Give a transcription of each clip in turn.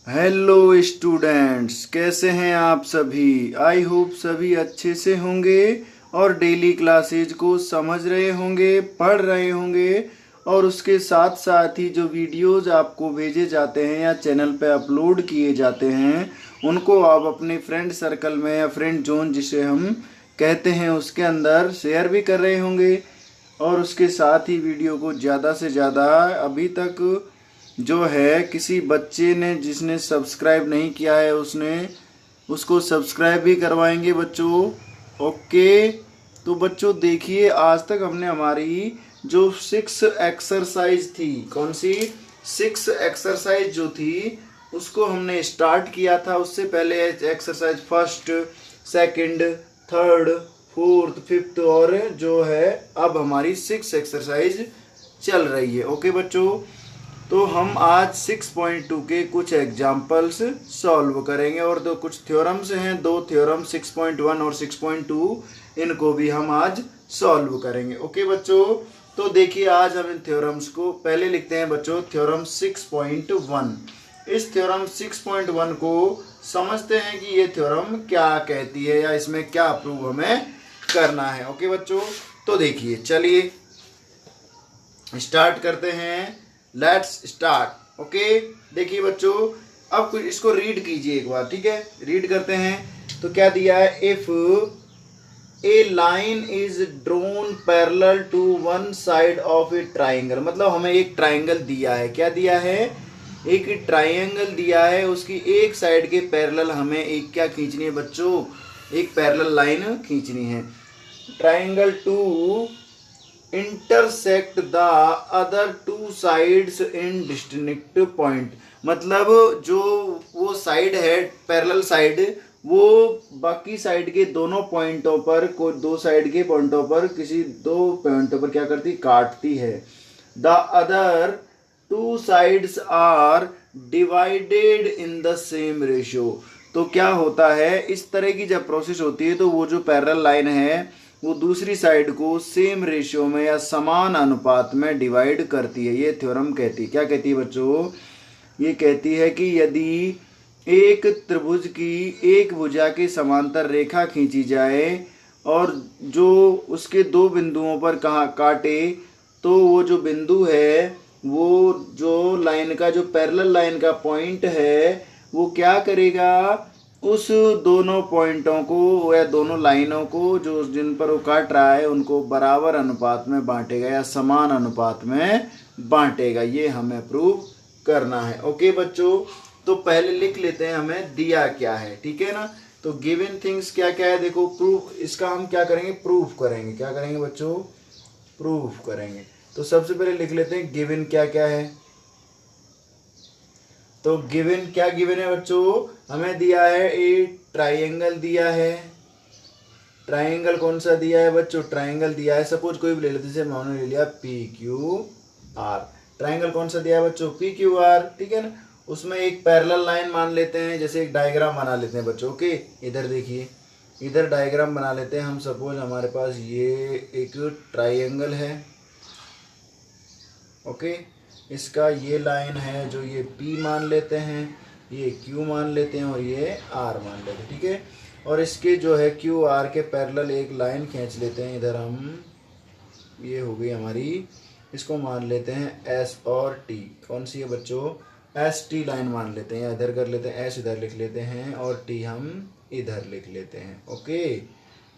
Hello students, कैसे हैं आप सभी। आई होप सभी अच्छे से होंगे और डेली क्लासेज को समझ रहे होंगे, पढ़ रहे होंगे और उसके साथ साथ ही जो वीडियोस आपको भेजे जाते हैं या चैनल पे अपलोड किए जाते हैं उनको आप अपने फ्रेंड सर्कल में या फ्रेंड जोन जिसे हम कहते हैं उसके अंदर शेयर भी कर रहे होंगे। और उसके साथ ही वीडियो को ज़्यादा से ज़्यादा अभी तक जो है किसी बच्चे ने जिसने सब्सक्राइब नहीं किया है उसको सब्सक्राइब भी करवाएंगे बच्चों। ओके, तो बच्चों देखिए, आज तक हमने हमारी जो 6 एक्सरसाइज थी, कौन सी 6 एक्सरसाइज जो थी उसको हमने स्टार्ट किया था। उससे पहले exercise first, second, third, fourth, fifth और जो है अब हमारी 6 एक्सरसाइज चल रही है। ओके बच्चों, तो हम आज 6.2 के कुछ एग्जाम्पल्स सॉल्व करेंगे और दो कुछ थ्योरम्स हैं, दो थ्योरम 6.1 और 6.2 इनको भी हम आज सॉल्व करेंगे। ओके बच्चों, तो देखिए आज हम इन थ्योरम्स को पहले लिखते हैं बच्चों। थ्योरम 6.1, इस थ्योरम 6.1 को समझते हैं कि ये थ्योरम क्या कहती है या इसमें क्या प्रूव हमें करना है। ओके बच्चों, तो देखिए चलिए स्टार्ट करते हैं। Let's start. ओके, देखिए बच्चों, अब कुछ इसको रीड कीजिए एक बार, ठीक है। रीड करते हैं तो क्या दिया है, if a line is drawn parallel to one side of a triangle. मतलब हमें एक ट्राइंगल दिया है, क्या दिया है, एक ट्राइंगल दिया है, उसकी एक साइड के पैरेलल हमें एक क्या खींचनी है बच्चों, एक पैरेलल लाइन खींचनी है। Triangle to intersect the other two sides in distinct point. मतलब जो वो साइड है पैरेलल साइड, वो बाकी साइड के दोनों पॉइंटों पर, को दो साइड के पॉइंटों पर किसी दो पॉइंटों पर क्या करती, काटती है। The other two sides are divided in the same ratio. तो क्या होता है, इस तरह की जब प्रोसेस होती है तो वो जो पैरेलल लाइन है वो दूसरी साइड को सेम रेशियो में या समान अनुपात में डिवाइड करती है। ये थ्योरम कहती है, क्या कहती है बच्चों, ये कहती है कि यदि एक त्रिभुज की एक भुजा के समांतर रेखा खींची जाए और जो उसके दो बिंदुओं पर कहाँ काटे, तो वो जो बिंदु है, वो जो लाइन का, जो पैरेलल लाइन का पॉइंट है, वो क्या करेगा, उस दोनों पॉइंटों को या दोनों लाइनों को जो जिन पर वो काट रहा है उनको बराबर अनुपात में बांटेगा या समान अनुपात में बांटेगा। ये हमें प्रूव करना है। ओके बच्चों, तो पहले लिख लेते हैं हमें दिया क्या है, ठीक है ना। तो गिवन थिंग्स क्या क्या है, देखो प्रूफ, इसका हम क्या करेंगे, प्रूफ करेंगे। क्या करेंगे बच्चों, प्रूफ करेंगे। तो सबसे पहले लिख लेते हैं गिवन क्या क्या है। तो गिवन क्या गिवन है बच्चों, हमें दिया है ए ट्राइंगल दिया है। ट्राइंगल कौन सा दिया है बच्चों, ट्राइंगल दिया है, सपोज कोई भी ले लेते, जैसे हमने ले लिया पी क्यू आर। ट्राइंगल कौन सा दिया है बच्चों, पी क्यू आर, ठीक है ना। उसमें एक पैरेलल लाइन मान लेते हैं, जैसे एक डायग्राम बना लेते हैं बच्चों। ओके, इधर देखिए, इधर डायग्राम बना लेते हैं हम। सपोज हमारे पास ये एक ट्राइंगल है। ओके, इसका ये लाइन है जो ये P मान लेते हैं, ये Q मान लेते हैं और ये R मान लेते हैं, ठीक है। और इसके जो है Q R के पैरेलल एक लाइन खींच लेते हैं इधर हम, ये हो गई हमारी, इसको मान लेते हैं S और T। कौन सी है बच्चों, ST लाइन मान लेते हैं, या इधर कर लेते हैं, S इधर लिख लेते हैं और T हम इधर लिख लेते हैं। ओके,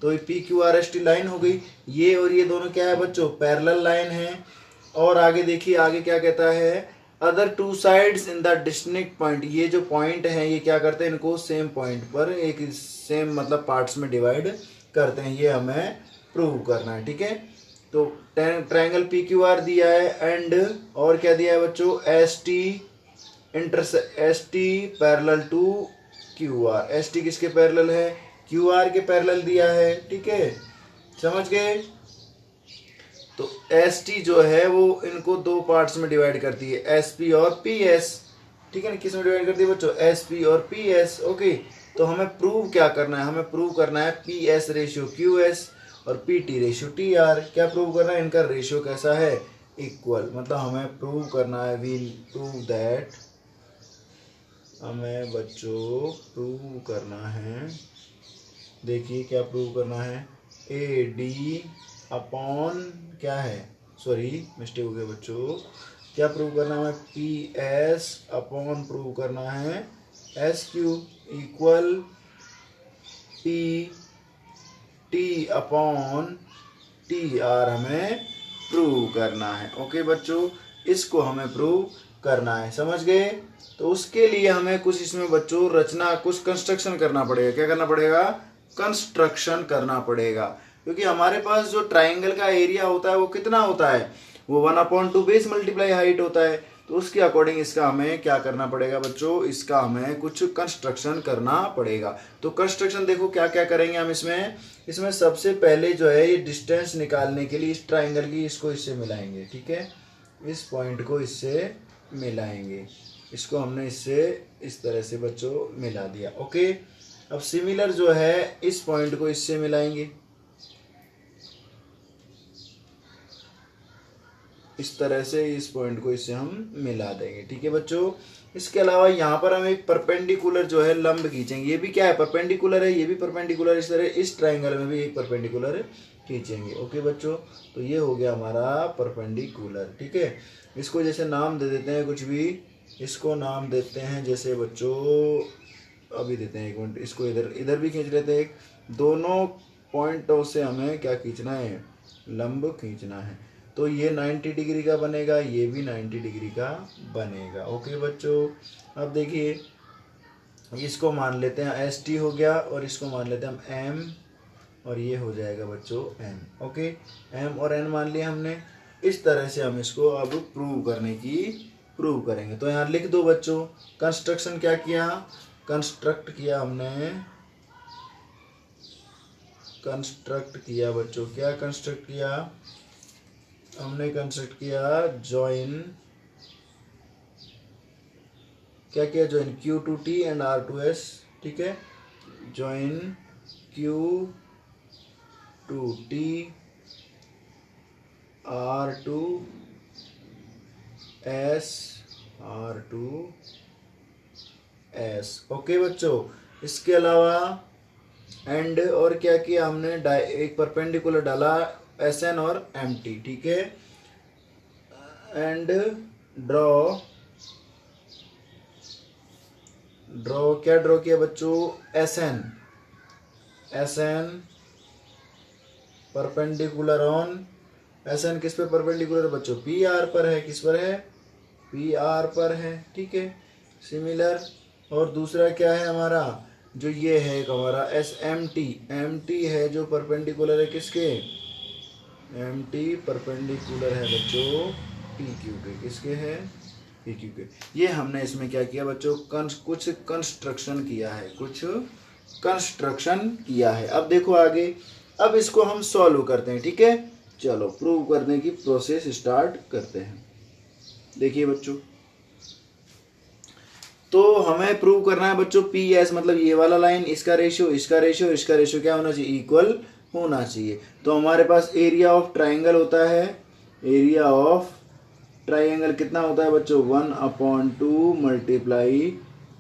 तो ये PQRST लाइन हो गई। ये और ये दोनों क्या है बच्चों, पैरेलल लाइन है। और आगे देखिए, आगे क्या कहता है, other two sides in the distinct point. ये जो पॉइंट है ये क्या करते हैं, इनको सेम पॉइंट पर एक सेम मतलब पार्ट्स में डिवाइड करते हैं। ये हमें प्रूव करना है, ठीक है। तो ट्रायंगल पी क्यू आर दिया है एंड और क्या दिया है बच्चों, S T parallel to Q R. S T किसके पैरेलल है, क्यू आर के पैरेलल दिया है, ठीक है, समझ गए। तो एस टी जो है वो इनको दो पार्ट्स में डिवाइड करती है, एस पी और पी एस, ठीक है ना। किस में डिवाइड करती है बच्चों, एस पी और पी एस। ओके, तो हमें प्रूव क्या करना है, हमें प्रूव करना है P S ratio Q S और P T ratio T R. क्या प्रूव करना है, इनका रेशियो कैसा है, इक्वल। मतलब हमें प्रूव करना है, वी प्रूव दैट हमें बच्चों प्रूव करना है, देखिए क्या प्रूव करना है, ए डी अपॉन क्या है, सॉरी मिस्टेक हो गया बच्चों, क्या प्रूव करना है, पी एस अपॉन प्रूव करना है S Q equal P T upon T are हमें प्रूव करना है। ओके बच्चों, इसको हमें प्रूव करना है, समझ गए। तो उसके लिए हमें कुछ इसमें बच्चों रचना, कुछ कंस्ट्रक्शन करना पड़ेगा। क्या करना पड़ेगा, कंस्ट्रक्शन करना पड़ेगा, क्योंकि हमारे पास जो ट्राइंगल का एरिया होता है वो कितना होता है, वो 1/2 बेस मल्टीप्लाई हाइट होता है। तो उसके अकॉर्डिंग इसका हमें क्या करना पड़ेगा बच्चों, इसका हमें कुछ कंस्ट्रक्शन करना पड़ेगा। तो कंस्ट्रक्शन देखो क्या क्या करेंगे हम इसमें सबसे पहले जो है ये डिस्टेंस निकालने के लिए इस ट्राइंगल की इसको इससे मिलाएंगे, ठीक है, इस पॉइंट को इससे मिलाएंगे, इसको हमने इससे इस तरह से बच्चों मिला दिया। ओके, अब सिमिलर जो है इस पॉइंट को इससे मिलाएंगे, इस तरह से इस पॉइंट को इससे हम मिला देंगे, ठीक है बच्चों। इसके अलावा यहाँ पर हम एक परपेंडिकुलर जो है लंब खींचेंगे, ये भी क्या है, परपेंडिकुलर है, ये भी परपेंडिकुलर, इस तरह इस ट्राइंगल में भी एक परपेंडिकुलर खींचेंगे। ओके बच्चों, तो ये हो गया हमारा परपेंडिकुलर, ठीक है। इसको जैसे नाम दे देते हैं कुछ भी, इसको नाम देते हैं जैसे बच्चों, अभी देते हैं एक मिनट, इसको इधर भी खींच लेते हैं। दोनों पॉइंटों से हमें क्या खींचना है, लंब खींचना है। तो ये 90 डिग्री का बनेगा, ये भी 90 डिग्री का बनेगा। ओके बच्चों, अब देखिए इसको मान लेते हैं एस टी हो गया, और इसको मान लेते हैं हम एम, और ये हो जाएगा बच्चों एन। ओके, एम और एन मान लिया हमने। इस तरह से हम इसको अब प्रूव करेंगे। तो यहाँ लिख दो बच्चों, कंस्ट्रक्शन क्या किया, कंस्ट्रक्ट किया हमने, कंस्ट्रक्ट किया बच्चों, क्या कंस्ट्रक्ट किया हमने, कंस्ट्रक्ट किया जॉइन, क्या किया, join Q to T and R to S, ठीक है, join Q to T R to S, R to S. Okay बच्चों, इसके अलावा एंड और क्या किया हमने, एक परपेंडिकुलर डाला एस एन और एम टी, ठीक है, एंड ड्रॉ क्या ड्रॉ किया बच्चों, S N perpendicular on, S N किस पे परपेंडिकुलर बच्चों, पी आर पर है, किस पर है, पी आर पर है, ठीक है, सिमिलर। और दूसरा क्या है हमारा, जो ये है एक हमारा एस एम टी है जो परपेंडिकुलर है किसके, एम टी परपेंडिकुलर है बच्चों पी क्यू के, किसके है, पी क्यू के। ये हमने इसमें क्या किया बच्चों, कुछ कंस्ट्रक्शन किया है। अब देखो आगे, अब इसको हम सॉल्व करते हैं, ठीक है। चलो प्रूव करने की प्रोसेस स्टार्ट करते हैं। देखिए बच्चों, तो हमें प्रूव करना है बच्चों पी एस, मतलब ये वाला लाइन, इसका रेशियो क्या होना चाहिए, इक्वल होना चाहिए। तो हमारे पास एरिया ऑफ ट्राइंगल होता है, एरिया ऑफ ट्राइंगल कितना होता है बच्चों, 1/2 मल्टीप्लाई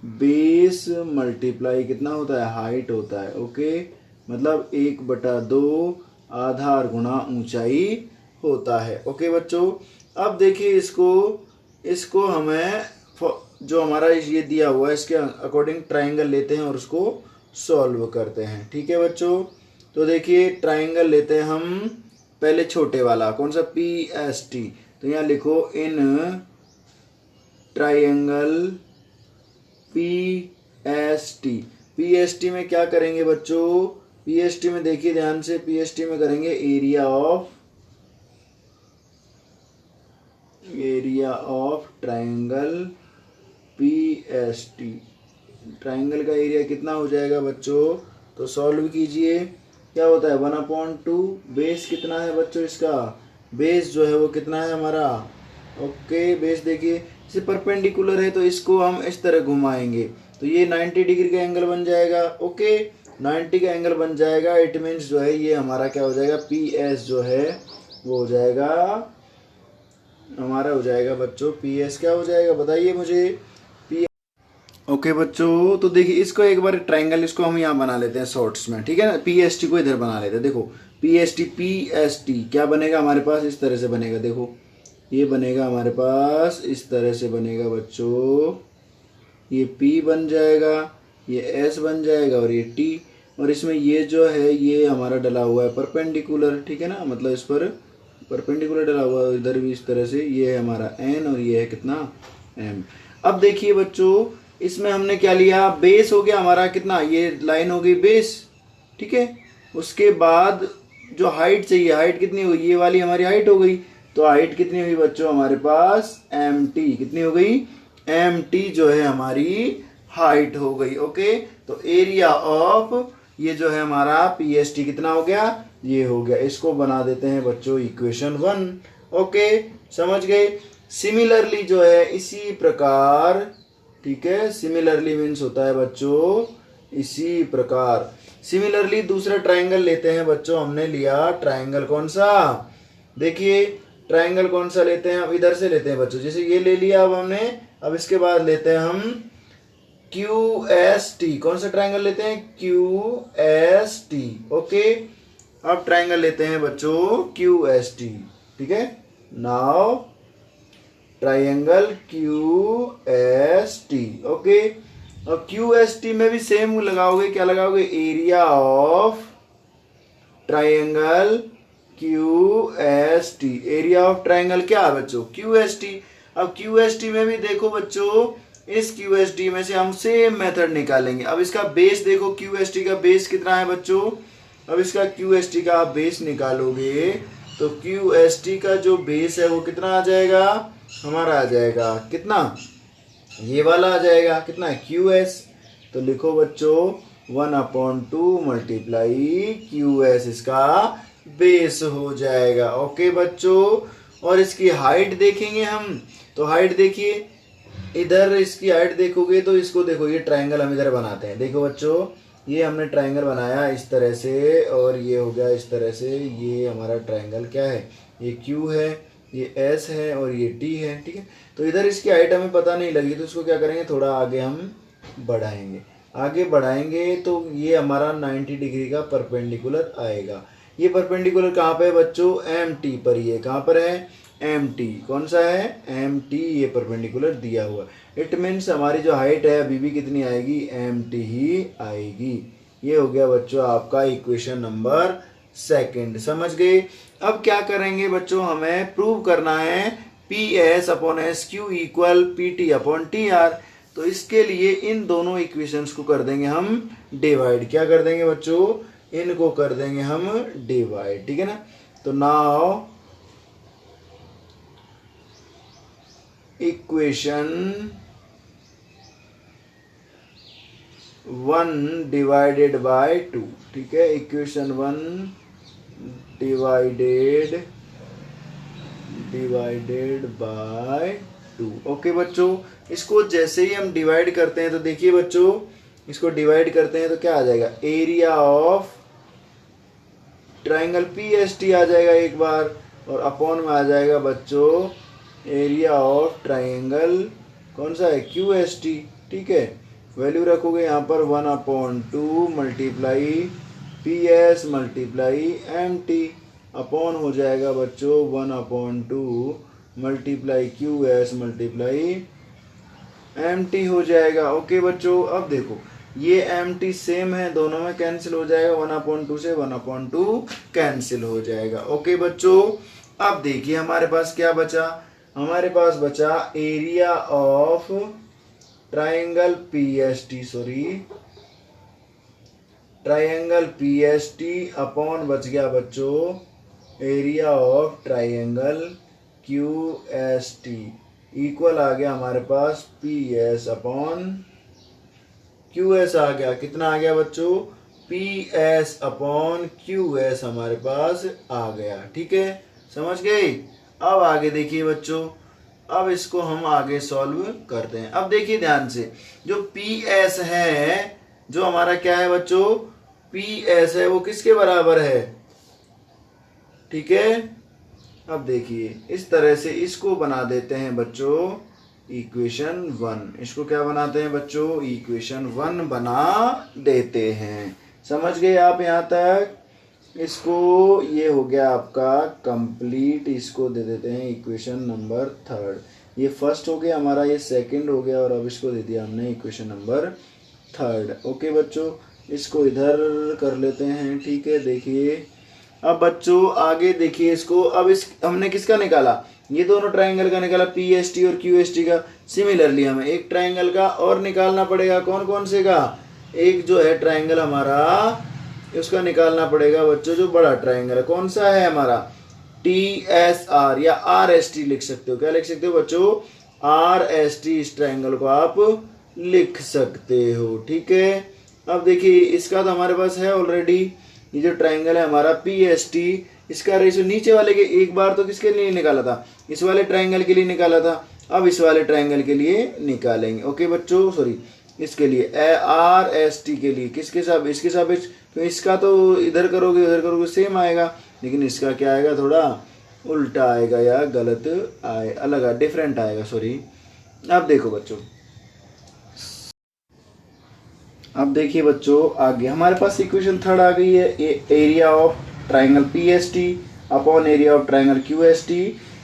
बेस मल्टीप्लाई कितना होता है, हाइट होता है। ओके, मतलब 1/2 आधार गुणा ऊंचाई होता है। ओके बच्चों, अब देखिए इसको हमें जो हमारा ये दिया हुआ है इसके अकॉर्डिंग ट्राइंगल लेते हैं और उसको सॉल्व करते हैं, ठीक है बच्चों। तो देखिए ट्राइंगल लेते हैं हम पहले छोटे वाला, कौन सा, पी एस टी। तो यहाँ लिखो in triangle P S T में क्या करेंगे बच्चों, पी एस टी में देखिए ध्यान से, पी एस टी में करेंगे area of triangle P S T. Triangle का एरिया कितना हो जाएगा बच्चों, तो सॉल्व कीजिए, क्या होता है 1/2, बेस कितना है बच्चों, इसका बेस जो है वो कितना है हमारा। ओके, बेस देखिए इसे परपेंडिकुलर है तो इसको हम इस तरह घुमाएंगे तो ये 90 डिग्री का एंगल बन जाएगा। ओके, 90 का एंगल बन जाएगा, इट मीन्स जो है ये हमारा क्या हो जाएगा, पी एस जो है वो हो जाएगा हमारा, हो जाएगा बच्चों पी एस क्या हो जाएगा बताइए मुझे, ओके बच्चों, तो देखिए इसको एक बार ट्रायंगल इसको हम यहाँ बना लेते हैं शॉर्ट्स में, ठीक है ना। पी एस टी को इधर बना लेते हैं। देखो पी एस टी क्या बनेगा हमारे पास, इस तरह से बनेगा। देखो ये बनेगा हमारे पास इस तरह से बनेगा बच्चों। ये P बन जाएगा, ये S बन जाएगा और ये T, और इसमें ये जो है ये हमारा डला हुआ है परपेंडिकुलर, ठीक है ना, मतलब इस पर परपेंडिकुलर डला हुआ है। इधर भी इस तरह से ये है हमारा N और ये है कितना M। अब देखिए बच्चों इसमें हमने क्या लिया, बेस हो गया हमारा कितना, ये लाइन हो गई बेस, ठीक है। उसके बाद जो हाइट चाहिए, हाइट कितनी हुई, ये वाली हमारी हाइट हो गई। तो हाइट कितनी हुई बच्चों हमारे पास MT, कितनी हो गई MT जो है हमारी हाइट हो गई। ओके, तो एरिया ऑफ ये जो है हमारा PST कितना हो गया, ये हो गया। इसको बना देते हैं बच्चों इक्वेशन 1। ओके, समझ गए। सिमिलरली जो है इसी प्रकार, ठीक है, सिमिलरली मीन्स होता है बच्चों इसी प्रकार। सिमिलरली दूसरा ट्रायंगल लेते हैं बच्चों। हमने लिया ट्रायंगल कौन सा, देखिए ट्रायंगल कौन सा लेते हैं, अब इधर से लेते हैं बच्चों। जैसे ये ले लिया अब हमने, अब इसके बाद लेते हैं हम QST। कौन सा ट्रायंगल लेते हैं, QST। ओके, अब ट्रायंगल लेते हैं बच्चों QST, ठीक है। Now triangle QST। ओके, अब QST में भी सेम लगाओगे, क्या लगाओगे, area of triangle QST। Area of triangle क्या है बच्चों, QST। अब QST में भी देखो बच्चों, इस QST में से हम सेम मेथड निकालेंगे। अब इसका बेस देखो, QST का बेस कितना है बच्चों, अब इसका QST का आप बेस निकालोगे तो QST का जो बेस है वो कितना आ जाएगा हमारा, आ जाएगा कितना, ये वाला आ जाएगा कितना, QS। तो लिखो बच्चों 1/2 मल्टीप्लाई QS इसका बेस हो जाएगा। ओके बच्चों, और इसकी हाइट देखेंगे हम, तो हाइट देखिए, इधर इसकी हाइट देखोगे तो इसको देखो, ये ट्रायंगल हम इधर बनाते हैं। देखो बच्चों ये हमने ट्रायंगल बनाया इस तरह से, और ये हो गया इस तरह से। ये हमारा ट्रायंगल क्या है, ये Q है, ये S है और ये T है, ठीक है। तो इधर इसकी हाइट हमें पता नहीं लगी, तो इसको क्या करेंगे, थोड़ा आगे हम बढ़ाएंगे। आगे बढ़ाएंगे तो ये हमारा 90 डिग्री का परपेंडिकुलर आएगा। ये परपेंडिकुलर कहाँ पे है बच्चों, MT पर। ये कहाँ पर है, MT। कौन सा है, MT। ये परपेंडिकुलर दिया हुआ, इट मीन्स हमारी जो हाइट है अभी भी कितनी आएगी, MT ही आएगी। ये हो गया बच्चों आपका इक्वेशन नंबर 2। समझ गए। अब क्या करेंगे बच्चों, हमें प्रूव करना है PS/SQ इक्वल PT/TR। तो इसके लिए इन दोनों इक्वेशंस को कर देंगे हम डिवाइड। क्या कर देंगे बच्चों, इनको कर देंगे हम डिवाइड, ठीक है ना। तो नाउ इक्वेशन 1 डिवाइडेड बाय 2, ठीक है। Equation 1 divided by 2। ओके बच्चों, इसको जैसे ही हम डिवाइड करते हैं तो देखिए बच्चों, इसको डिवाइड करते हैं तो क्या आ जाएगा, एरिया ऑफ ट्रायंगल PST आ जाएगा एक बार, और अपॉन में आ जाएगा बच्चों एरिया ऑफ ट्रायंगल कौन सा है, QST, ठीक है। वैल्यू रखोगे यहाँ पर 1/2 multiply PS multiply MT, upon हो जाएगा बच्चों 1/2 मल्टीप्लाई QS मल्टीप्लाई MT हो जाएगा। ओके बच्चों, अब देखो ये MT सेम है, दोनों में कैंसिल हो जाएगा, 1/2 से 1/2 कैंसिल हो जाएगा। ओके बच्चों, अब देखिए हमारे पास क्या बचा, हमारे पास बचा area of triangle PST, triangle PST upon बच गया बच्चों area of triangle QST equal आ गया हमारे पास PS अपॉन QS आ गया। कितना आ गया बच्चों, PS अपॉन QS हमारे पास आ गया, ठीक है। समझ गए। अब आगे देखिए बच्चों, अब इसको हम आगे सॉल्व करते हैं। अब देखिए ध्यान से, जो PS है, जो हमारा क्या है बच्चों, PS है, वो किसके बराबर है, ठीक है। अब देखिए इस तरह से इसको बना देते हैं बच्चों इक्वेशन 1। इसको क्या बनाते हैं बच्चों, इक्वेशन 1 बना देते हैं। समझ गए आप यहाँ तक? इसको ये हो गया आपका कंप्लीट। इसको दे देते हैं इक्वेशन नंबर 3। ये फर्स्ट हो गया हमारा, ये सेकंड हो गया, और अब इसको दे दिया हमने इक्वेशन नंबर 3। ओके बच्चों, इसको इधर कर लेते हैं। ठीक है, देखिए अब बच्चों आगे देखिए इसको। अब इस हमने किसका निकाला, ये दोनों ट्राइंगल का निकाला, पीएसटी और क्यूएसटी का। सिमिलरली हमें एक ट्राइंगल का और निकालना पड़ेगा। कौन कौन से का, एक जो है ट्राइंगल हमारा उसका निकालना पड़ेगा बच्चों, जो बड़ा ट्राइंगल है। कौन सा है हमारा, TSR या RST लिख सकते हो। क्या लिख सकते हो बच्चों, RST। इस ट्राइंगल को आप लिख सकते हो। ठीक है, अब देखिए इसका तो हमारे पास है ऑलरेडी। ये जो ट्राइंगल है हमारा PST, इसका रेशियो नीचे वाले के एक बार तो किसके लिए निकाला था, इस वाले ट्राइंगल के लिए निकाला था। अब इस वाले ट्राइंगल के लिए निकालेंगे। ओके बच्चों, सॉरी इसके लिए RST के लिए किसके साथ, इसके साथ। तो इसका तो इधर करोगे उधर करोगे सेम आएगा, लेकिन इसका क्या आएगा, थोड़ा उल्टा आएगा या गलत आए, अलग डिफरेंट आएगा, सॉरी। अब देखो बच्चों, अब देखिए बच्चों आगे हमारे पास इक्वेशन 3 आ गई है। Area of triangle PST upon area of triangle QST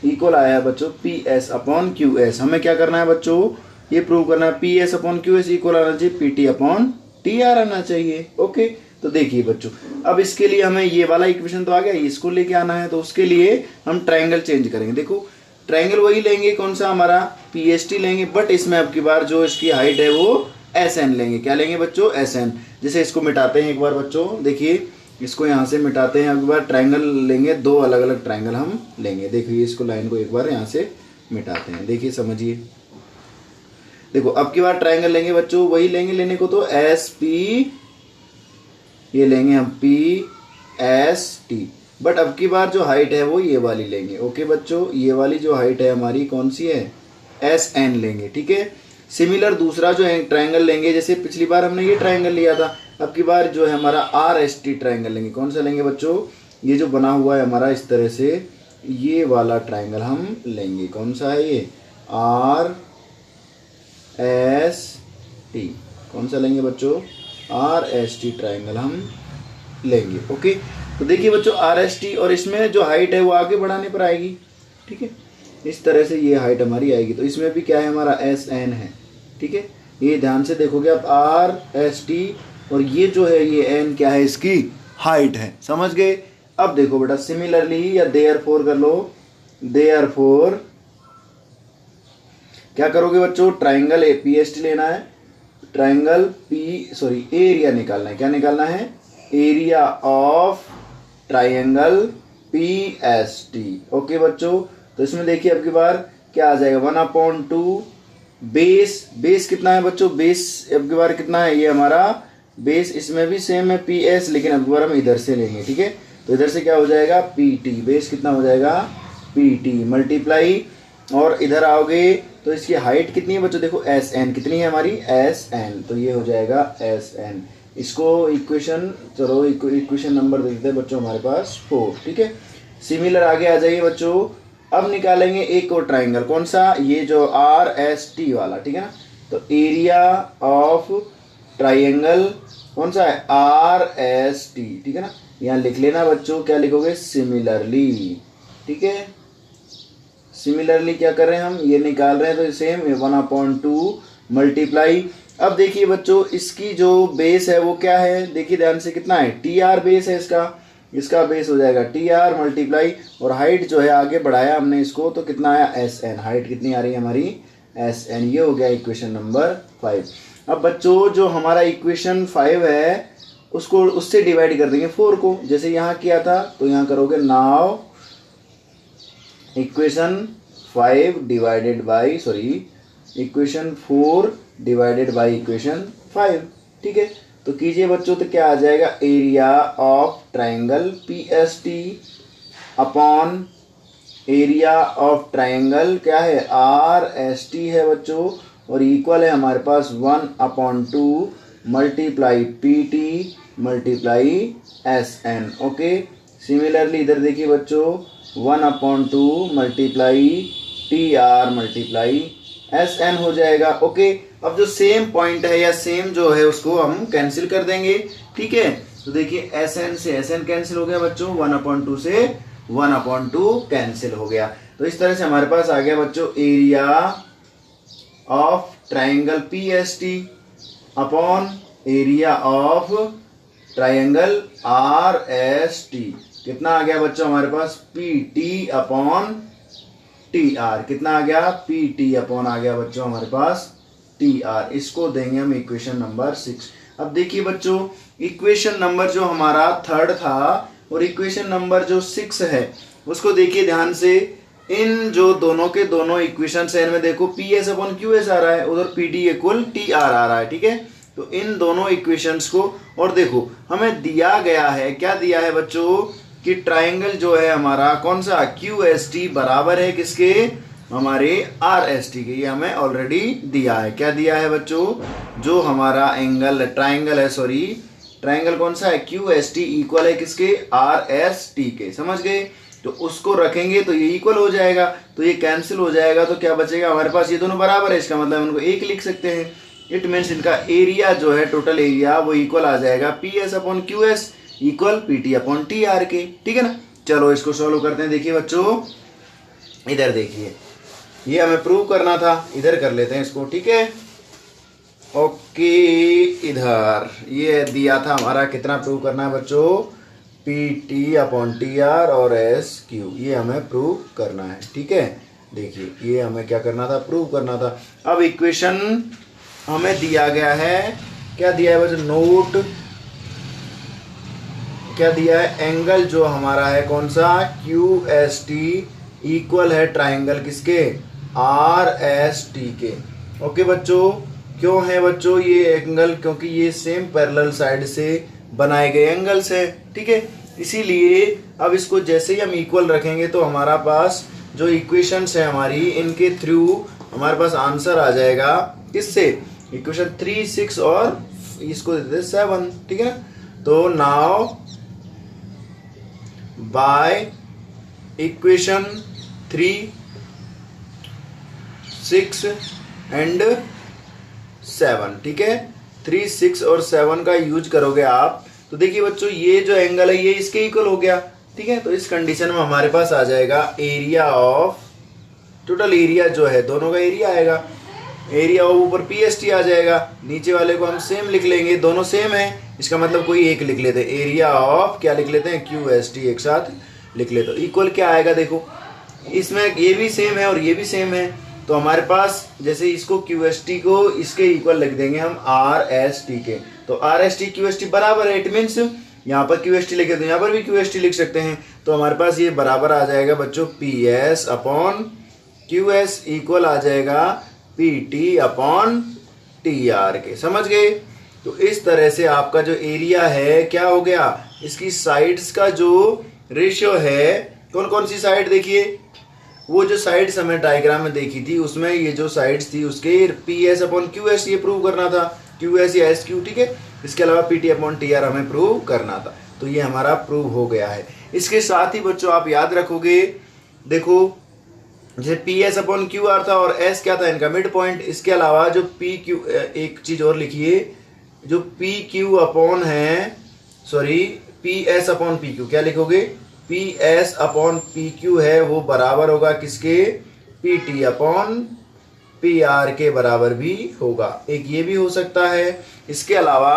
equal आया है बच्चों PS अपॉन QS। हमें क्या करना है बच्चों, ये प्रूव करना है PS अपॉन QS इक्वल आना चाहिए PT अपॉन TR आना चाहिए। ओके, तो देखिए बच्चों अब इसके लिए हमें ये वाला इक्वेशन तो आ गया, इसको लेके आना है। तो उसके लिए हम ट्राइंगल चेंज करेंगे। देखो ट्राइंगल वही लेंगे, कौन सा हमारा PST लेंगे, बट इसमें अब की बार जो इसकी हाइट है वो SN लेंगे। क्या लेंगे बच्चों, SN। जैसे इसको मिटाते हैं एक बार बच्चों, देखिए इसको यहाँ से मिटाते हैं। अब की बार ट्राइंगल लेंगे, दो अलग अलग ट्राइंगल हम लेंगे। देखिए इसको लाइन को एक बार यहाँ से मिटाते हैं, देखिए समझिए। देखो अब की बार ट्राइंगल लेंगे बच्चों, वही लेंगे लेने को तो SP, ये लेंगे हम PST, बट अब की बार जो हाइट है वो ये वाली लेंगे। ओके बच्चों, ये वाली जो हाइट है हमारी कौन सी है, SN लेंगे। ठीक है, सिमिलर दूसरा जो है ट्राइंगल लेंगे, जैसे पिछली बार हमने ये ट्राइंगल लिया था, अब की बार जो है हमारा RST ट्राइंगल लेंगे। कौन सा लेंगे बच्चों, ये जो बना हुआ है हमारा इस तरह से, ये वाला ट्राइंगल हम लेंगे। कौन सा है ये, RST। कौन सा लेंगे बच्चों, RST ट्राइंगल हम लेंगे। ओके, तो देखिए बच्चों RST, और इसमें जो हाइट है वो आगे बढ़ाने पर आएगी। ठीक है, इस तरह से ये हाइट हमारी आएगी। तो इसमें भी क्या है हमारा SN है। ठीक है, ये ध्यान से देखोगे आप, RST और ये जो है ये N क्या है, इसकी हाइट है। समझ गए? अब देखो बेटा सिमिलरली या देयरफॉर कर लो। देयरफॉर क्या करोगे बच्चों, ट्राइंगल PST लेना है, ट्राइंगल एरिया निकालना है। क्या निकालना है, area of triangle PST। Okay बच्चों, तो इसमें देखिए अब की बार क्या आ जाएगा, 1/2 बेस कितना है बच्चों, बेस अब की बार कितना है, ये हमारा बेस इसमें भी सेम है PS, लेकिन अब की बार हम इधर से लेंगे। ठीक है, तो इधर से क्या हो जाएगा PT, बेस कितना हो जाएगा PT मल्टीप्लाई, और इधर आओगे तो इसकी हाइट कितनी है बच्चों, देखो SN कितनी है हमारी, SN, तो ये हो जाएगा SN। इसको इक्वेशन, चलो इक्वेशन नंबर दे देते हैं बच्चों हमारे पास 4। ठीक है, सिमिलर आगे आ जाइए बच्चों। अब निकालेंगे एक और ट्राइंगल, कौन सा, ये जो RST वाला। ठीक है ना, तो एरिया ऑफ ट्राइंगल कौन सा है, RST। ठीक है ना, यहाँ लिख लेना बच्चों, क्या लिखोगे, सिमिलरली। ठीक है, सिमिलरली क्या कर रहे हैं हम, ये निकाल रहे हैं, तो सेम 1/2 मल्टीप्लाई। अब देखिए बच्चों इसकी जो बेस है वो क्या है, देखिए ध्यान से, कितना है, TR बेस है इसका बेस हो जाएगा TR मल्टीप्लाई, और हाइट जो है आगे बढ़ाया हमने इसको, तो कितना आया SN, हाइट कितनी आ रही है हमारी SN। ये हो गया इक्वेशन नंबर 5। अब बच्चों जो हमारा इक्वेशन 5 है उसको उससे डिवाइड कर देंगे 4 को, जैसे यहाँ किया था, तो यहाँ करोगे now equation 5 divided by, equation 4 divided by equation 5। ठीक है, तो कीजिए बच्चों, तो क्या आ जाएगा, area of triangle PST upon area of triangle क्या है, RST है बच्चों, और इक्वल है हमारे पास 1/2 multiply PT multiply SN। Okay, similarly इधर देखिए बच्चों 1/2 multiply TR multiply S N हो जाएगा। ओके, अब जो सेम पॉइंट है या सेम जो है उसको हम कैंसिल कर देंगे। ठीक है, तो देखिए एस एन से एस एन कैंसिल हो गया बच्चों, 1/2 से 1/2 कैंसिल हो गया। तो इस तरह से हमारे पास आ गया बच्चों area of triangle P S T upon area of triangle R S T. कितना आ गया बच्चों हमारे पास, P T upon T R. कितना आ गया, पी टी अपॉन आ गया बच्चों हमारे पास टी आर। इसको देंगे हम इक्वेशन नंबर 6। अब देखिए बच्चों, इक्वेशन नंबर जो हमारा 3 था और इक्वेशन नंबर जो 6 है उसको देखिए ध्यान से। इन जो दोनों के दोनों इक्वेशन है इनमें देखो P S upon Q S आ रहा है, उधर P T equal T R आ रहा है। ठीक है, तो इन दोनों इक्वेशंस को, और देखो हमें दिया गया है, क्या दिया है बच्चों कि ट्राइंगल जो है हमारा कौन सा, क्यू एस टी बराबर है किसके, हमारे आर एस टी के। ये हमें ऑलरेडी दिया है। क्या दिया है बच्चों, जो हमारा एंगल ट्राइंगल है, सॉरी ट्राइंगल कौन सा है, क्यू एस टी इक्वल है किसके, आर एस टी के। समझ गए, तो उसको रखेंगे तो ये इक्वल हो जाएगा, तो ये कैंसिल हो जाएगा, तो क्या बचेगा हमारे पास, ये दोनों बराबर है, इसका मतलब इनको एक लिख सकते हैं। इट मीन्स इनका एरिया जो है, टोटल एरिया वो इक्वल आ जाएगा P S upon Q S equal P T upon T R के। ठीक है ना, चलो इसको सॉल्व करते हैं। देखिए बच्चों, इधर देखिए, ये हमें प्रूव करना था, इधर कर लेते हैं इसको। ठीक है, ओके, इधर ये दिया था हमारा, कितना प्रूव करना है बच्चों, P T upon T are और एस क्यू, ये हमें प्रूव करना है। ठीक है, देखिए ये हमें क्या करना था, प्रूव करना था। अब इक्वेशन हमें दिया गया है, क्या दिया है बच्चों, नोट क्या दिया है, एंगल जो हमारा है कौन सा, क्यू एस टी इक्वल है ट्राइंगल किसके, आर एस टी के। ओके बच्चों, क्यों है बच्चों ये एंगल, क्योंकि ये सेम पैरेलल साइड से बनाए गए एंगल्स है। ठीक है, इसीलिए अब इसको जैसे ही हम इक्वल रखेंगे तो हमारा पास जो इक्वेशंस है हमारी, इनके थ्रू हमारे पास आंसर आ जाएगा किससे, इक्वेशन 3, 6 और इसको देते 7। ठीक है, तो नाउ बाय इक्वेशन 3, 6 एंड 7, ठीक है, 3, 6 और 7 का यूज करोगे आप, तो देखिए बच्चों ये जो एंगल है ये इसके इक्वल हो गया। ठीक है, तो इस कंडीशन में हमारे पास आ जाएगा एरिया ऑफ, टोटल एरिया जो है दोनों का एरिया आएगा, एरिया ऑफ ऊपर पी एस टी आ जाएगा, नीचे वाले को हम सेम लिख लेंगे, दोनों सेम है, इसका मतलब कोई एक लिख लेते हैं, एरिया ऑफ क्या लिख लेते हैं, क्यू एस टी एक साथ लिख लेते हो। इक्वल क्या आएगा, देखो इसमें ये भी सेम है और ये भी सेम है, तो हमारे पास जैसे इसको क्यू एस टी को इसके इक्वल लिख देंगे हम आर एस टी के, तो are S T Q S T बराबर है। इट मीन्स यहाँ पर क्यू एस टी लिखे तो यहाँ पर भी क्यू एस टी लिख सकते हैं, तो हमारे पास ये बराबर आ जाएगा बच्चों P S upon Q S equal आ जाएगा P T upon T R के। समझ गए, तो इस तरह से आपका जो एरिया है क्या हो गया, इसकी साइड्स का जो रेशियो है, कौन कौन सी साइड, देखिए वो जो साइड्स हमें डायग्राम में देखी थी उसमें ये जो साइड्स थी उसके P S upon Q S ये प्रूव करना था, क्यू एस या एस क्यू। ठीक है, इसके अलावा P T upon T are हमें प्रूव करना था, तो ये हमारा प्रूव हो गया है। इसके साथ ही बच्चों आप याद रखोगे, देखो जैसे P S upon Q R था और एस क्या था, इनका मिड पॉइंट। इसके अलावा जो पी क्यू, एक चीज और लिखिए, जो पी क्यू अपॉन है, sorry P S upon P Q, क्या लिखोगे, P S upon P Q है वो बराबर होगा किसके, P T upon P R के बराबर भी होगा, एक ये भी हो सकता है। इसके अलावा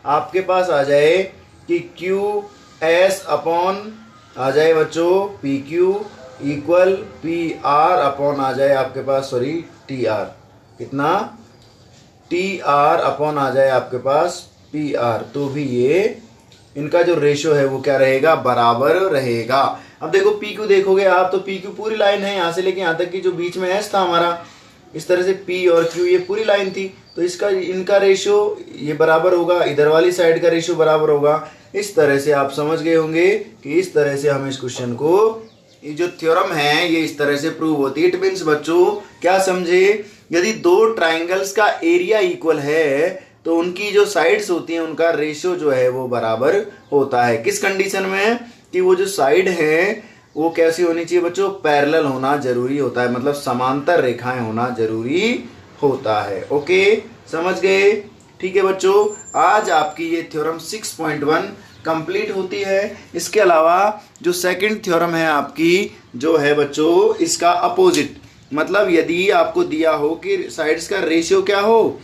आपके पास आ जाए कि क्यू एस अपॉन आ जाए बच्चों P Q equal P R upon आ जाए आपके पास, सॉरी टी आर, कितना, टी आर अपॉन आ जाए आपके पास पी आर, तो भी ये इनका जो रेशियो है वो क्या रहेगा, बराबर रहेगा। अब देखो पी क्यू देखोगे आप, तो पी क्यू पूरी लाइन है यहाँ से लेके यहाँ तक की, जो बीच में एस था हमारा, इस तरह से पी और क्यू ये पूरी लाइन थी, तो इसका इनका रेशियो ये बराबर होगा, इधर वाली साइड का रेशियो बराबर होगा। इस तरह से आप समझ गए होंगे कि इस तरह से हम इस क्वेश्चन को, ये जो थ्योरम है ये इस तरह से प्रूव होती है। इट मीन्स बच्चों क्या समझे, यदि दो ट्राइंगल्स का एरिया इक्वल है तो उनकी जो साइड्स होती हैं उनका रेशियो जो है वो बराबर होता है। किस कंडीशन में, कि वो जो साइड है वो कैसी होनी चाहिए बच्चों, पैरेलल होना जरूरी होता है, मतलब समांतर रेखाएं होना जरूरी होता है। ओके, समझ गए? ठीक है बच्चों, आज आपकी ये थ्योरम 6.1 कंप्लीट होती है। इसके अलावा जो सेकंड थ्योरम है आपकी, जो है बच्चों इसका अपोजिट, मतलब यदि आपको दिया हो कि साइड्स का रेशियो क्या हो,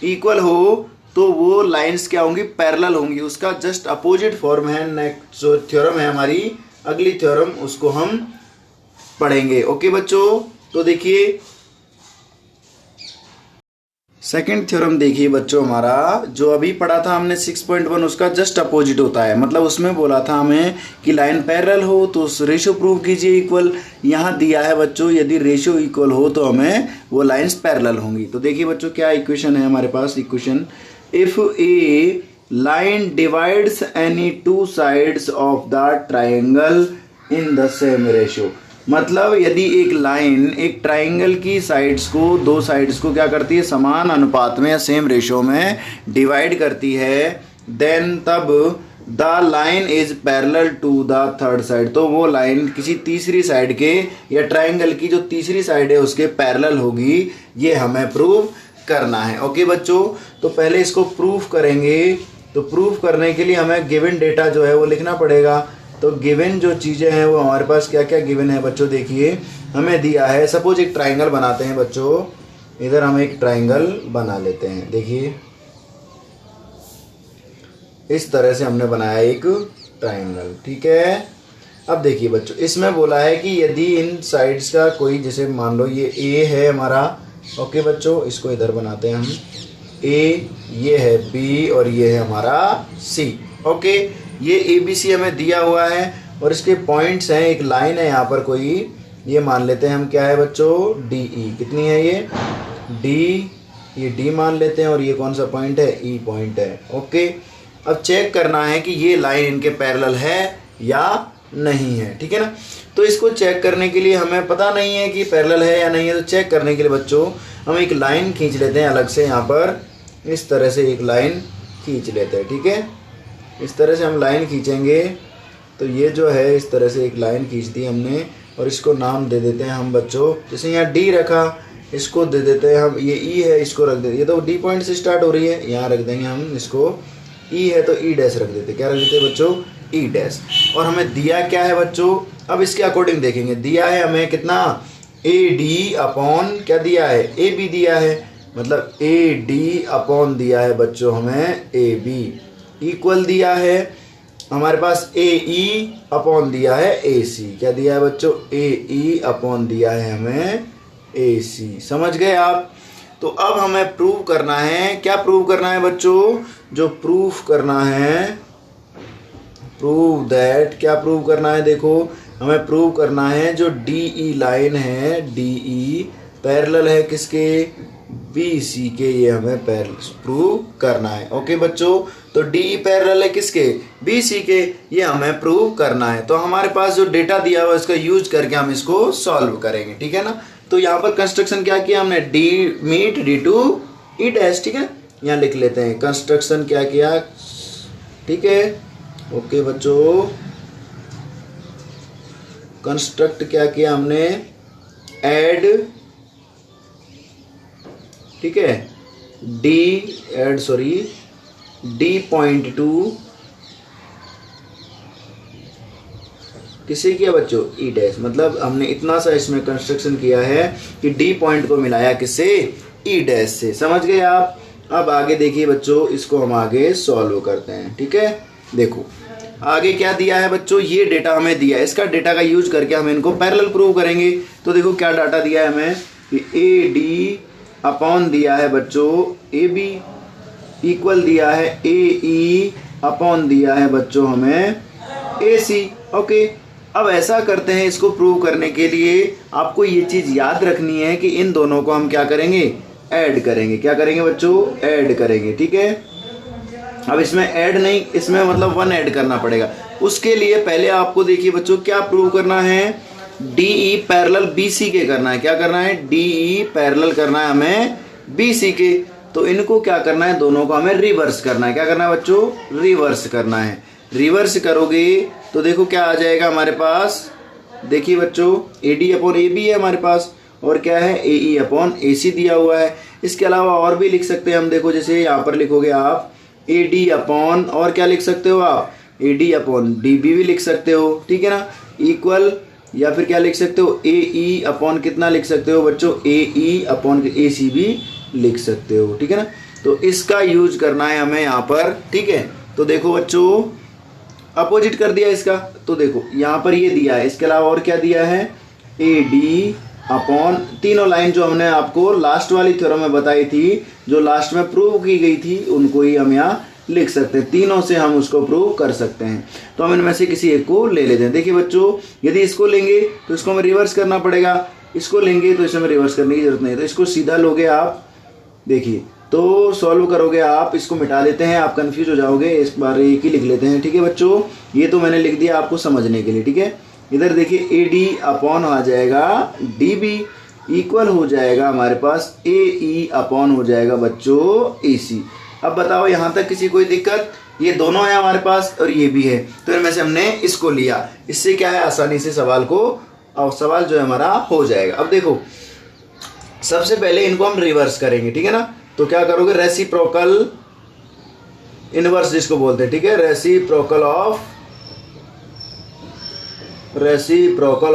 इक्वल हो, तो वो लाइंस क्या होंगी, पैरेलल होंगी। उसका जस्ट अपोजिट फॉर्म है, नेक्स्ट जो थ्योरम है हमारी अगली थ्योरम, उसको हम पढ़ेंगे। ओके बच्चों, तो देखिए सेकंड थ्योरम देखिए बच्चों, हमारा जो अभी पढ़ा था हमने 6.1 उसका जस्ट अपोजिट होता है। मतलब उसमें बोला था हमें कि लाइन पैरेलल हो तो उस रेशियो प्रूव कीजिए इक्वल। यहाँ दिया है बच्चों यदि रेशियो इक्वल हो तो हमें वो लाइंस पैरेलल होंगी। तो देखिए बच्चों क्या इक्वेशन है हमारे पास, equation if a line divides any two sides of the triangle in the same ratio, मतलब यदि एक लाइन एक ट्राइंगल की साइड्स को, दो साइड्स को क्या करती है, समान अनुपात में या सेम रेशियो में डिवाइड करती है, देन तब the line is parallel to the third side, तो वो लाइन किसी तीसरी साइड के या ट्राइंगल की जो तीसरी साइड है उसके पैरेलल होगी। ये हमें प्रूव करना है। ओके बच्चों, तो पहले इसको प्रूफ करेंगे। तो प्रूफ करने के लिए हमें गिवन डेटा जो है वो लिखना पड़ेगा। तो गिवन जो चीज़ें हैं वो हमारे पास क्या क्या गिवन है बच्चों, देखिए हमें दिया है, सपोज एक ट्राइंगल बनाते हैं बच्चों, इधर हम एक ट्राइंगल बना लेते हैं। देखिए इस तरह से हमने बनाया एक ट्राइंगल, ठीक है। अब देखिए बच्चों इसमें बोला है कि यदि इन साइड्स का कोई, जैसे मान लो ये ए है हमारा, ओके बच्चों इसको इधर बनाते हैं हम, ए, ये है बी और ये है हमारा सी। ओके, ये ए बी सी हमें दिया हुआ है और इसके पॉइंट्स हैं, एक लाइन है यहाँ पर कोई, ये मान लेते हैं हम क्या है बच्चों, डी ई। कितनी है ये, डी, ये डी मान लेते हैं और ये कौन सा पॉइंट है, ई पॉइंट है। ओके, अब चेक करना है कि ये लाइन इनके पैरेलल है या नहीं है, ठीक है ना। तो इसको चेक करने के लिए हमें पता नहीं है कि पैरेलल है या नहीं है, तो चेक करने के लिए बच्चों हम एक लाइन खींच लेते हैं अलग से, यहाँ पर इस तरह से एक लाइन खींच लेते हैं, ठीक है। इस तरह से हम लाइन खींचेंगे, तो ये जो है इस तरह से एक लाइन खींच दी हमने और इसको नाम दे देते हैं हम बच्चों, जैसे यहाँ डी रखा, इसको दे देते हैं हम, ये ई है इसको रख देते, ये तो डी पॉइंट से स्टार्ट हो रही है, यहाँ रख देंगे हम इसको, ई है तो ई डैश रख देते, क्या रख देते हैं बच्चों, ई डैश। और हमें दिया क्या है बच्चों, अब इसके अकॉर्डिंग देखेंगे, दिया है हमें कितना, ए डी अपॉन क्या दिया है, ए बी दिया है, मतलब ए डी अपॉन दिया है बच्चों हमें ए बी, इक्वल दिया है हमारे पास ए ई अपॉन दिया है ए सी। क्या दिया है बच्चों, ए ई अपॉन दिया है हमें ए सी। समझ गए आप। तो अब हमें प्रूव करना है, क्या प्रूव करना है बच्चों, जो प्रूफ करना है, प्रूव दैट, क्या प्रूव करना है, देखो हमें प्रूव करना है जो डी ई लाइन है, डी ई पैरेलल है किसके, बी सी के, ये हमें प्रूव करना है। ओके बच्चों, तो डी ई पैरेलल है किसके, बी सी के, ये हमें प्रूव करना है। तो हमारे पास जो डेटा दिया हुआ है उसका यूज करके हम इसको सॉल्व करेंगे, ठीक है ना। तो यहाँ पर कंस्ट्रक्शन क्या किया हमने, D meet D to E dash, ठीक है, यहाँ लिख लेते हैं कंस्ट्रक्शन क्या किया, ठीक है। ओके बच्चों, कंस्ट्रक्ट क्या किया हमने, ऐड, ठीक है, D add sorry D point two किसे किया बच्चों, ई डैश, मतलब हमने इतना सा इसमें कंस्ट्रक्शन किया है कि डी पॉइंट को मिलाया किससे, ई डैश से। समझ गए आप। अब आगे देखिए बच्चों, इसको हम आगे सॉल्व करते हैं, ठीक है। देखो आगे क्या दिया है बच्चों, ये डेटा हमें दिया है, इसका डेटा का यूज करके हम इनको पैरेलल प्रूव करेंगे। तो देखो क्या डाटा दिया है हमें कि ए डी अपॉन दिया है बच्चों ए बी, इक्वल दिया है ए ई अपॉन दिया है बच्चों हमें ए सी। ओके, अब ऐसा करते हैं, इसको प्रूव करने के लिए आपको ये चीज याद रखनी है कि इन दोनों को हम क्या करेंगे, ऐड करेंगे। क्या करेंगे बच्चों, ऐड करेंगे, ठीक है। अब इसमें ऐड नहीं, इसमें मतलब 1 ऐड करना पड़ेगा। उसके लिए पहले आपको देखिए बच्चों क्या प्रूव करना है, D E parallel B C के करना है। क्या करना है, डी ई पैरेलल करना है हमें बी सी के। तो इनको क्या करना है, दोनों को हमें रिवर्स करना है। क्या करना है बच्चों, रिवर्स करना है। रिवर्स करोगे तो देखो क्या आ जाएगा हमारे पास, देखिए बच्चों, A D upon A B है हमारे पास, और क्या है, ए ई अपॉन ए सी दिया हुआ है। इसके अलावा और भी लिख सकते हैं हम, देखो जैसे यहाँ पर लिखोगे आप ए डी अपॉन, और क्या लिख सकते हो आप, A D upon D B भी लिख सकते हो, ठीक है ना, इक्वल, या फिर क्या लिख सकते हो, ए ई अपॉन कितना लिख सकते हो बच्चों, ए ई अपॉन ए सी भी लिख सकते हो, ठीक है ना। तो इसका यूज करना है हमें यहाँ पर, ठीक है। तो देखो बच्चों, अपोजिट कर दिया इसका, तो देखो यहाँ पर ये दिया है, इसके अलावा और क्या दिया है, ए डी अपॉन, तीनों लाइन जो हमने आपको लास्ट वाली थ्योरम में बताई थी, जो लास्ट में प्रूव की गई थी, उनको ही हम यहाँ लिख सकते हैं। तीनों से हम उसको प्रूव कर सकते हैं। तो हम इनमें से किसी एक को ले लेते हैं। देखिए बच्चों, यदि इसको लेंगे तो इसको हमें रिवर्स करना पड़ेगा, इसको लेंगे तो इसमें रिवर्स करने की जरूरत नहीं है। तो इसको सीधा लोगे आप, देखिए तो सॉल्व करोगे आप, इसको मिटा देते हैं, आप कंफ्यूज हो जाओगे, इस बार एक ही लिख लेते हैं, ठीक है बच्चों। ये तो मैंने लिख दिया आपको समझने के लिए, ठीक है। इधर देखिए ए डी अपॉन आ जाएगा डी बी, इक्वल हो जाएगा हमारे पास ए ई अपॉन हो जाएगा बच्चों ए सी। अब बताओ यहाँ तक किसी कोई दिक्कत, ये दोनों है हमारे पास और ये भी है, तो इनमें से हमने इसको लिया, इससे क्या है, आसानी से सवाल को, और सवाल जो है हमारा हो जाएगा। अब देखो, सबसे पहले इनको हम रिवर्स करेंगे, ठीक है ना। तो क्या करोगे, रेसिप्रोकल इनवर्स जिसको बोलते हैं, ठीक है, रेसिप्रोकल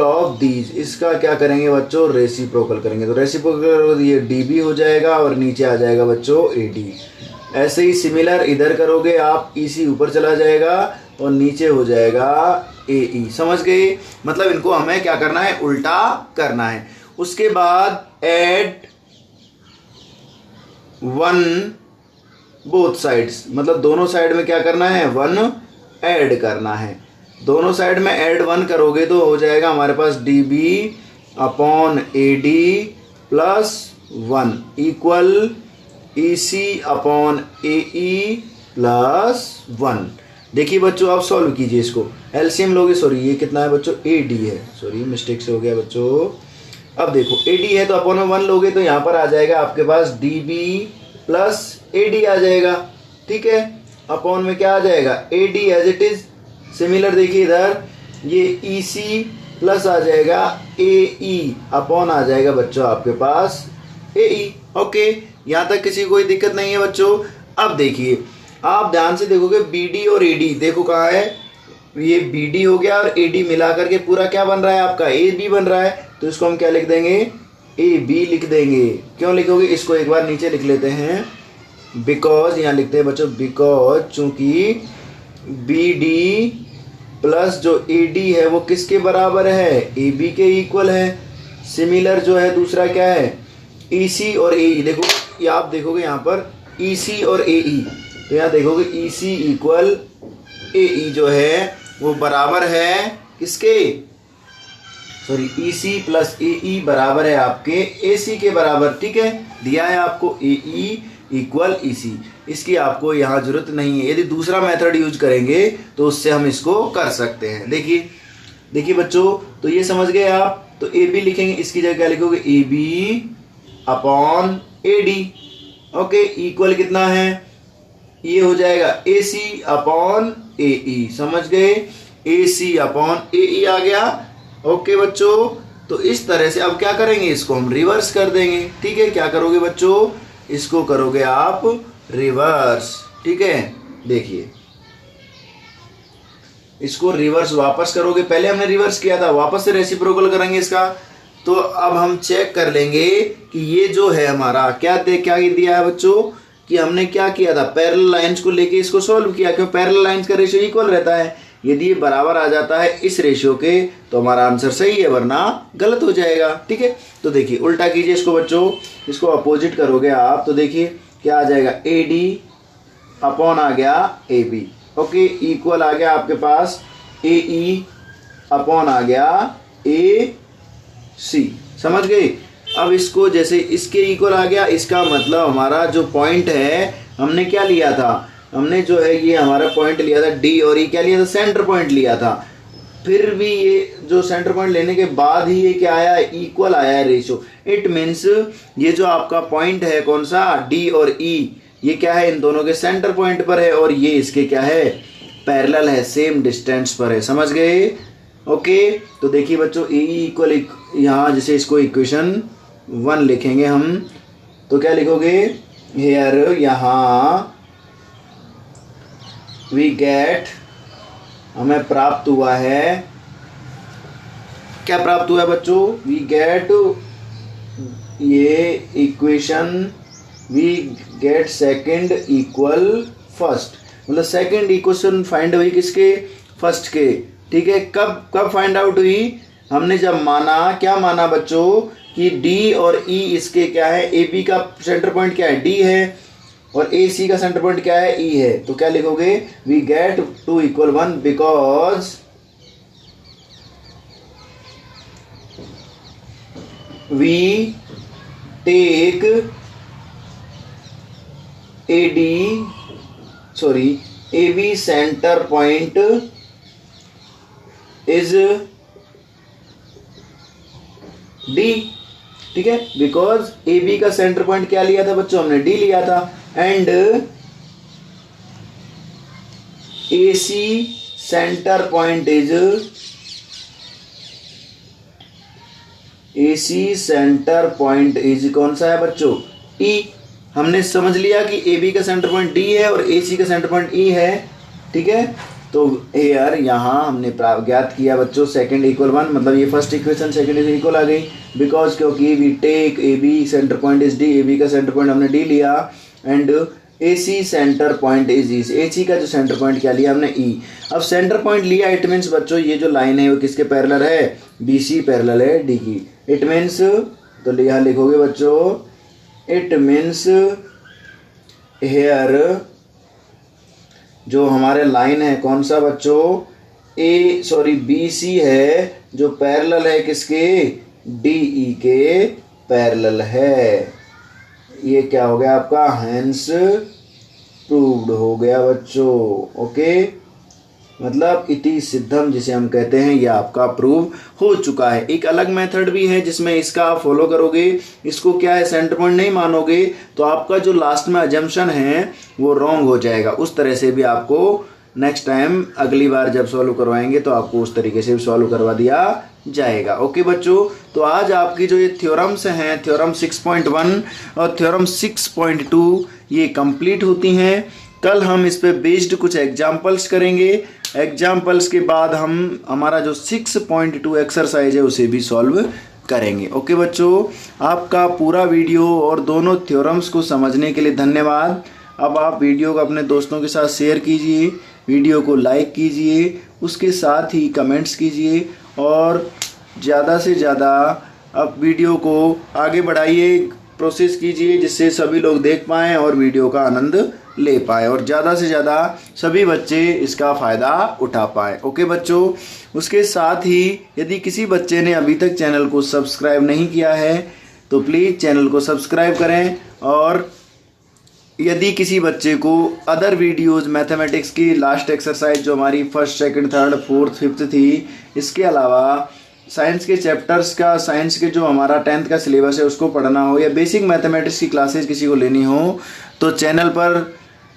ऑफ दीज, इसका क्या करेंगे बच्चों, रेसिप्रोकल करेंगे। तो रेसिप्रोकल ये डी बी हो जाएगा और नीचे आ जाएगा बच्चों ए डी। ऐसे ही सिमिलर इधर करोगे आप, ई सी ऊपर चला जाएगा और नीचे हो जाएगा ए ई। समझ गए, मतलब इनको हमें क्या करना है, उल्टा करना है। उसके बाद ऐड 1 बोथ साइड्स, मतलब दोनों साइड में क्या करना है, 1 ऐड करना है। दोनों साइड में ऐड 1 करोगे तो हो जाएगा हमारे पास D B upon A D plus 1 equal E C upon A E plus 1। देखिए बच्चों, आप सॉल्व कीजिए इसको, एलसीएम लोगे, सॉरी ये कितना है बच्चों, ए डी है, सॉरी मिस्टेक से हो गया बच्चों। अब देखो ए डी है तो अपॉन में 1 लोगे तो यहाँ पर आ जाएगा आपके पास D B plus A D आ जाएगा, ठीक है। अपॉन में क्या आ जाएगा, A D as it is. Similar देखिए इधर ये ई सी प्लस आ जाएगा ए ई, अपॉन आ जाएगा बच्चों आपके पास ए ई। ओके, यहाँ तक किसी कोई दिक्कत नहीं है बच्चों। अब देखिए, आप ध्यान से देखोगे बी डी और ए डी, देखो कहाँ है, ये बी डी हो गया और ए डी मिला करके पूरा क्या बन रहा है आपका, ए बी बन रहा है। तो इसको हम क्या लिख देंगे, ए बी लिख देंगे। क्यों लिखोगे, इसको एक बार नीचे लिख लेते हैं, बिकॉज, यहाँ लिखते हैं बच्चों बिकॉज, चूंकि बी डी प्लस जो ए डी है वो किसके बराबर है, ए बी के इक्वल है। सिमिलर जो है दूसरा क्या है, ई सी और ए ई। देखो ये आप देखोगे यहाँ पर ई सी और ए ई, तो यहाँ देखोगे ई सी इक्वल ए ई जो है वो बराबर है किसके, सॉरी ई सी प्लस ए ई बराबर है आपके ए सी के बराबर, ठीक है। दिया है आपको ए ई इक्वल ई सी, इसकी आपको यहाँ जरूरत नहीं है। यदि दूसरा मेथड यूज करेंगे तो उससे हम इसको कर सकते हैं। देखिए बच्चों, तो ये समझ गए आप। तो ए बी लिखेंगे, इसकी जगह क्या लिखोगे, A B upon A D, okay, equal कितना है, ये हो जाएगा ए सी अपॉन ए ई। समझ गए, ए सी अपॉन ए ई आ गया। ओके बच्चों, तो इस तरह से अब क्या करेंगे, इसको हम रिवर्स कर देंगे, ठीक है। क्या करोगे बच्चों, इसको करोगे आप रिवर्स, ठीक है। देखिए इसको रिवर्स वापस करोगे, पहले हमने रिवर्स किया था, वापस से रेसिप्रोकल करेंगे इसका। तो अब हम चेक कर लेंगे कि ये जो है हमारा क्या दिया है बच्चों, कि हमने क्या किया था, पैरेलल लाइंस को लेके इसको सॉल्व किया, क्यों पैरेलल लाइंस का रेशियो इक्वल रहता है। यदि ये बराबर आ जाता है इस रेशियो के तो हमारा आंसर सही है, वरना गलत हो जाएगा, ठीक है। तो देखिए उल्टा कीजिए इसको बच्चों, इसको अपोजिट करोगे आप, तो देखिए क्या आ जाएगा, ए डी अपॉन आ गया ए बी, ओके, इक्वल आ गया आपके पास ए ई अपॉन आ गया ए सी। समझ गए। अब इसको जैसे इसके इक्वल आ गया, इसका मतलब हमारा जो पॉइंट है हमने क्या लिया था, हमने जो है ये हमारा पॉइंट लिया था डी, और ये क्या लिया था, सेंटर पॉइंट लिया था। फिर भी ये जो सेंटर पॉइंट लेने के बाद ही ये क्या आया, इक्वल आया है रेशियो। इट मीन्स ये जो आपका पॉइंट है कौन सा, डी और ई, ये क्या है, इन दोनों के सेंटर पॉइंट पर है, और ये इसके क्या है, पैरेलल है, सेम डिस्टेंस पर है। समझ गए। ओके, तो देखिए बच्चों ए इक्वल यहाँ जैसे इसको इक्वेशन 1 लिखेंगे हम, तो क्या लिखोगे हेयर, यहाँ वी गेट, हमें प्राप्त हुआ है, क्या प्राप्त हुआ है बच्चों, वी गेट, ये equation we get second equal first, मतलब सेकंड इक्वेशन फाइंड हुई किसके, फर्स्ट के, ठीक है। कब फाइंड आउट हुई, हमने जब माना, क्या माना बच्चों कि डी और ई इसके क्या है, ए बी का सेंटर पॉइंट क्या है, डी है, और ए सी का सेंटर पॉइंट क्या है, ई है, तो क्या लिखोगे we get 2 = 1 because we take A B centre point is D, ठीक है, बिकॉज ए बी का सेंटर पॉइंट क्या लिया था बच्चों, हमने डी लिया था, and A C centre point is, A C centre point is कौन सा है बच्चों, ई। हमने समझ लिया कि ए बी का सेंटर पॉइंट डी है और ए सी का सेंटर पॉइंट ई है, ठीक है। तो हेयर यहाँ हमने ज्ञात किया बच्चों सेकंड इक्वल 1, मतलब ये first equation second is equal आ गई, बिकॉज क्योंकि we take A B centre point is D, A B का सेंटर पॉइंट हमने डी लिया, and A C centre point is E, A C का जो सेंटर पॉइंट क्या लिया हमने, ई। अब सेंटर पॉइंट लिया, इट मीन्स बच्चों ये जो लाइन है वो किसके पैरेलल है, बी सी पैरेलल है डी की, इट मीन्स, तो यहाँ लिखोगे बच्चों इट मीन्स हेयर जो हमारे लाइन है कौन सा बच्चों, बी सी है जो पैरेलल है किसके, डी ई के पैरेलल है। ये क्या हो गया आपका, हेंस प्रूव्ड हो गया बच्चों, ओके, मतलब इति सिद्धम जिसे हम कहते हैं ये आपका प्रूव हो चुका है। एक अलग मेथड भी है जिसमें इसका आप फॉलो करोगे, इसको क्या है सेंटर पॉइंट नहीं मानोगे तो आपका जो लास्ट में अजम्पशन है वो रॉन्ग हो जाएगा। उस तरह से भी आपको नेक्स्ट टाइम अगली बार जब सॉल्व करवाएंगे तो आपको उस तरीके से भी सॉल्व करवा दिया जाएगा। ओके बच्चों, तो आज आपकी जो ये थ्योरम्स हैं, थ्योरम 6.1 और थ्योरम 6.2 ये कंप्लीट होती हैं। कल हम इस पे बेस्ड कुछ एग्जाम्पल्स करेंगे, एग्जाम्पल्स के बाद हम हमारा जो 6.2 एक्सरसाइज है उसे भी सॉल्व करेंगे। ओके बच्चों, आपका पूरा वीडियो और दोनों थ्योरम्स को समझने के लिए धन्यवाद। अब आप वीडियो को अपने दोस्तों के साथ शेयर कीजिए, वीडियो को लाइक कीजिए, उसके साथ ही कमेंट्स कीजिए और ज़्यादा से ज़्यादा अब वीडियो को आगे बढ़ाइए, प्रोसेस कीजिए जिससे सभी लोग देख पाएँ और वीडियो का आनंद ले पाए और ज़्यादा से ज़्यादा सभी बच्चे इसका फ़ायदा उठा पाए। ओके बच्चों, उसके साथ ही यदि किसी बच्चे ने अभी तक चैनल को सब्सक्राइब नहीं किया है तो प्लीज़ चैनल को सब्सक्राइब करें, और यदि किसी बच्चे को अदर वीडियोस मैथमेटिक्स की लास्ट एक्सरसाइज जो हमारी first second third fourth fifth थी, इसके अलावा साइंस के चैप्टर्स का, साइंस के जो हमारा 10th का सिलेबस है उसको पढ़ना हो, या बेसिक मैथमेटिक्स की क्लासेस किसी को लेनी हो तो चैनल पर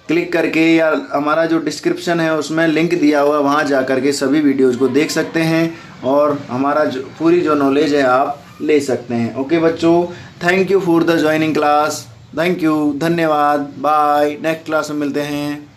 क्लिक करके या हमारा जो डिस्क्रिप्शन है उसमें लिंक दिया हुआ वहाँ जा करके सभी वीडियोज़ को देख सकते हैं और हमारा जो पूरी जो नॉलेज है आप ले सकते हैं। ओके बच्चों, thank you for the joining class, thank you, धन्यवाद, बाय, नेक्स्ट क्लास में मिलते हैं।